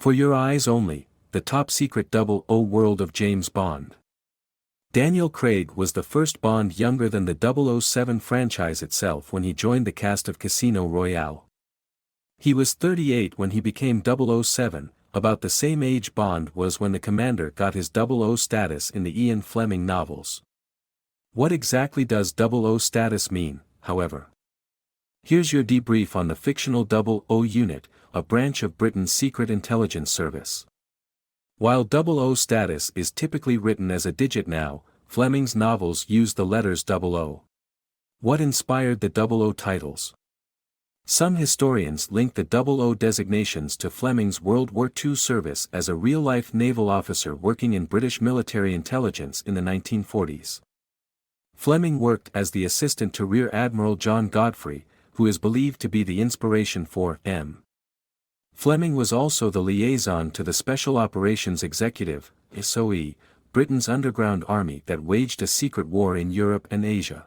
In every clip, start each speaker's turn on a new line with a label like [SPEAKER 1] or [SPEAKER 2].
[SPEAKER 1] For Your Eyes Only, the top-secret 00 world of James Bond. Daniel Craig was the first Bond younger than the 007 franchise itself when he joined the cast of Casino Royale. He was 38 when he became 007, about the same age Bond was when the commander got his 00 status in the Ian Fleming novels. What exactly does 00 status mean, however? Here's your debrief on the fictional 00 unit, a branch of Britain's Secret Intelligence Service. While 00 status is typically written as a digit now, Fleming's novels use the letters 00. What inspired the 00 titles? Some historians link the 00 designations to Fleming's World War II service as a real-life naval officer working in British military intelligence in the 1940s. Fleming worked as the assistant to Rear Admiral John Godfrey, who is believed to be the inspiration for M. Fleming was also the liaison to the Special Operations Executive, SOE, Britain's underground army that waged a secret war in Europe and Asia.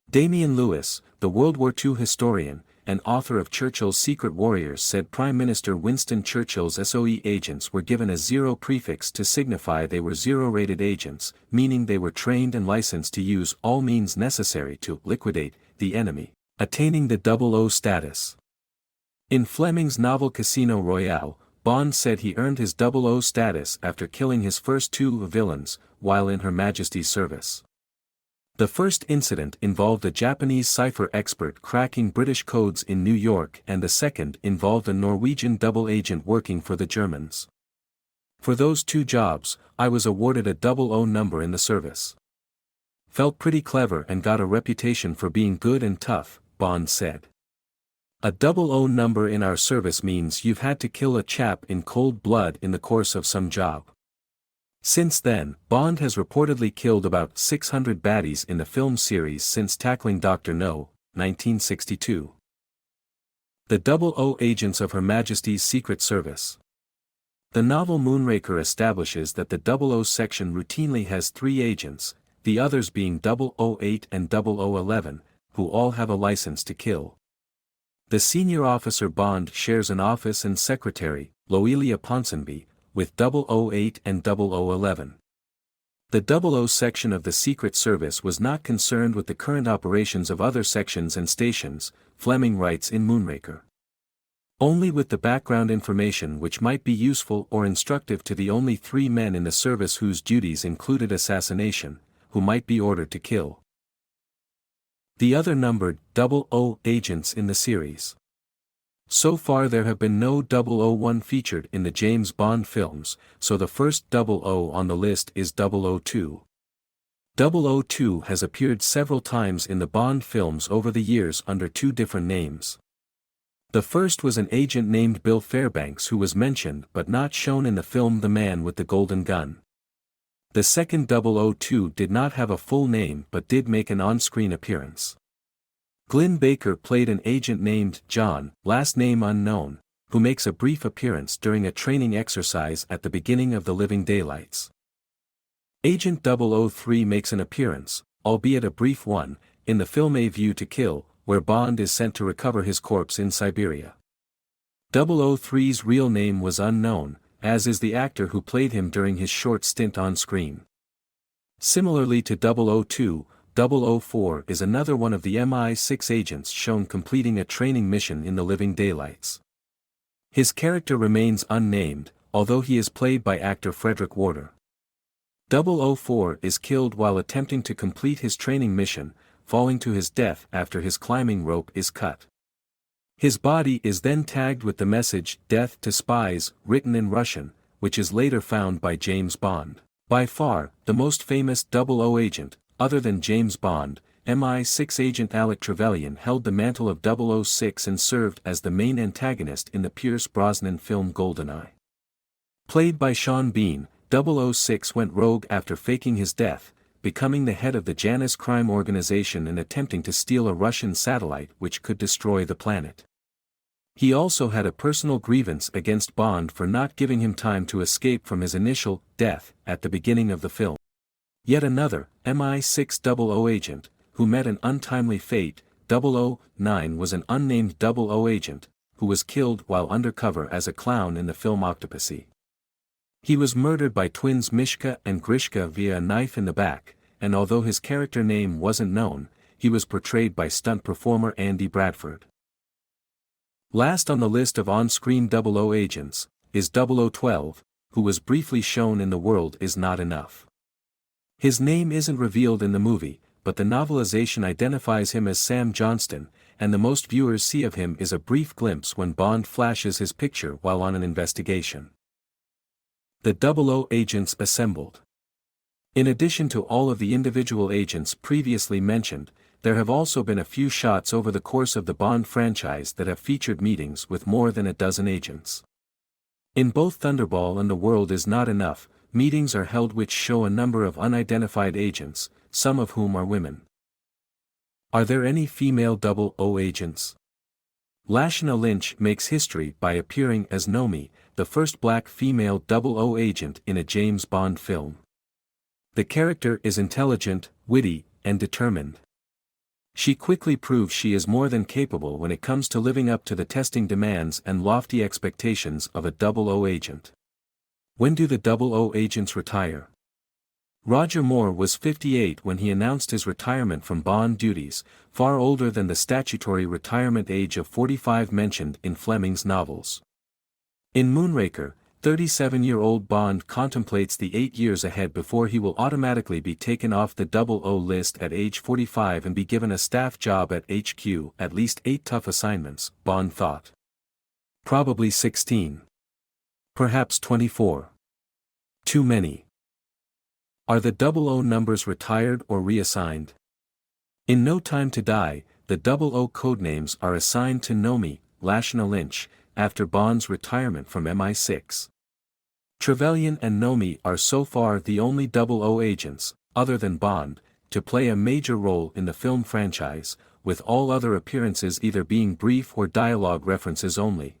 [SPEAKER 1] Damian Lewis, the World War II historian, and author of Churchill's Secret Warriors said Prime Minister Winston Churchill's SOE agents were given a 0 prefix to signify they were zero-rated agents, meaning they were trained and licensed to use all means necessary to liquidate the enemy, attaining the 00 status. In Fleming's novel Casino Royale, Bond said he earned his 00 status after killing his first 2 villains, while in Her Majesty's service. The first incident involved a Japanese cipher expert cracking British codes in New York, and the second involved a Norwegian double agent working for the Germans. For those 2 jobs, I was awarded a 00 number in the service. Felt pretty clever and got a reputation for being good and tough, Bond said. A 00 number in our service means you've had to kill a chap in cold blood in the course of some job. Since then, Bond has reportedly killed about 600 baddies in the film series since tackling Dr. No, 1962. The 00 agents of Her Majesty's Secret Service. The novel Moonraker establishes that the 00 section routinely has 3 agents, the others being 008 and 0011, who all have a license to kill. The senior officer Bond shares an office and secretary, Loelia Ponsonby, with 008 and 0011. The 00 section of the Secret Service was not concerned with the current operations of other sections and stations, Fleming writes in Moonraker. Only with the background information which might be useful or instructive to the only 3 men in the service whose duties included assassination, who might be ordered to kill the other numbered 00 agents in the series. So far there have been no 001 featured in the James Bond films, so the first 00 on the list is 002. 002 has appeared several times in the Bond films over the years under 2 different names. The first was an agent named Bill Fairbanks who was mentioned but not shown in the film The Man with the Golden Gun. The second 002 did not have a full name but did make an on-screen appearance. Glyn Baker played an agent named John, last name unknown, who makes a brief appearance during a training exercise at the beginning of The Living Daylights. Agent 003 makes an appearance, albeit a brief one, in the film A View to Kill, where Bond is sent to recover his corpse in Siberia. 003's real name was unknown, as is the actor who played him during his short stint on screen. Similarly to 002, 004 is another one of the MI6 agents shown completing a training mission in The Living Daylights. His character remains unnamed, although he is played by actor Frederick Warder. 004 is killed while attempting to complete his training mission, falling to his death after his climbing rope is cut. His body is then tagged with the message "Death to Spies" written in Russian, which is later found by James Bond. By far, the most famous 00 agent, other than James Bond, MI6 agent Alec Trevelyan held the mantle of 006 and served as the main antagonist in the Pierce Brosnan film GoldenEye. Played by Sean Bean, 006 went rogue after faking his death, becoming the head of the Janus crime organization and attempting to steal a Russian satellite which could destroy the planet. He also had a personal grievance against Bond for not giving him time to escape from his initial death at the beginning of the film. Yet another, MI6 00 agent, who met an untimely fate, 009 was an unnamed 00 agent, who was killed while undercover as a clown in the film Octopussy. He was murdered by twins Mishka and Grishka via a knife in the back, and although his character name wasn't known, he was portrayed by stunt performer Andy Bradford. Last on the list of on-screen 00 agents, is 0012, who was briefly shown in The World Is Not Enough. His name isn't revealed in the movie, but the novelization identifies him as Sam Johnston, and the most viewers see of him is a brief glimpse when Bond flashes his picture while on an investigation. The 00 agents assembled. In addition to all of the individual agents previously mentioned, there have also been a few shots over the course of the Bond franchise that have featured meetings with more than a dozen agents. In both Thunderball and The World Is Not Enough, meetings are held which show a number of unidentified agents, some of whom are women. Are there any female 00 agents? Lashana Lynch makes history by appearing as Nomi, the first black female 00 agent in a James Bond film. The character is intelligent, witty, and determined. She quickly proves she is more than capable when it comes to living up to the testing demands and lofty expectations of a 00 agent. When do the 00 agents retire? Roger Moore was 58 when he announced his retirement from Bond duties, far older than the statutory retirement age of 45 mentioned in Fleming's novels. In Moonraker, 37-year-old Bond contemplates the 8 years ahead before he will automatically be taken off the 00 list at age 45 and be given a staff job at HQ, at least 8 tough assignments, Bond thought. Probably 16. Perhaps 24. Too many. Are the 00 numbers retired or reassigned? In No Time to Die, the 00 codenames are assigned to Nomi, Lashana Lynch, after Bond's retirement from MI6. Trevelyan and Nomi are so far the only 00 agents, other than Bond, to play a major role in the film franchise, with all other appearances either being brief or dialogue references only.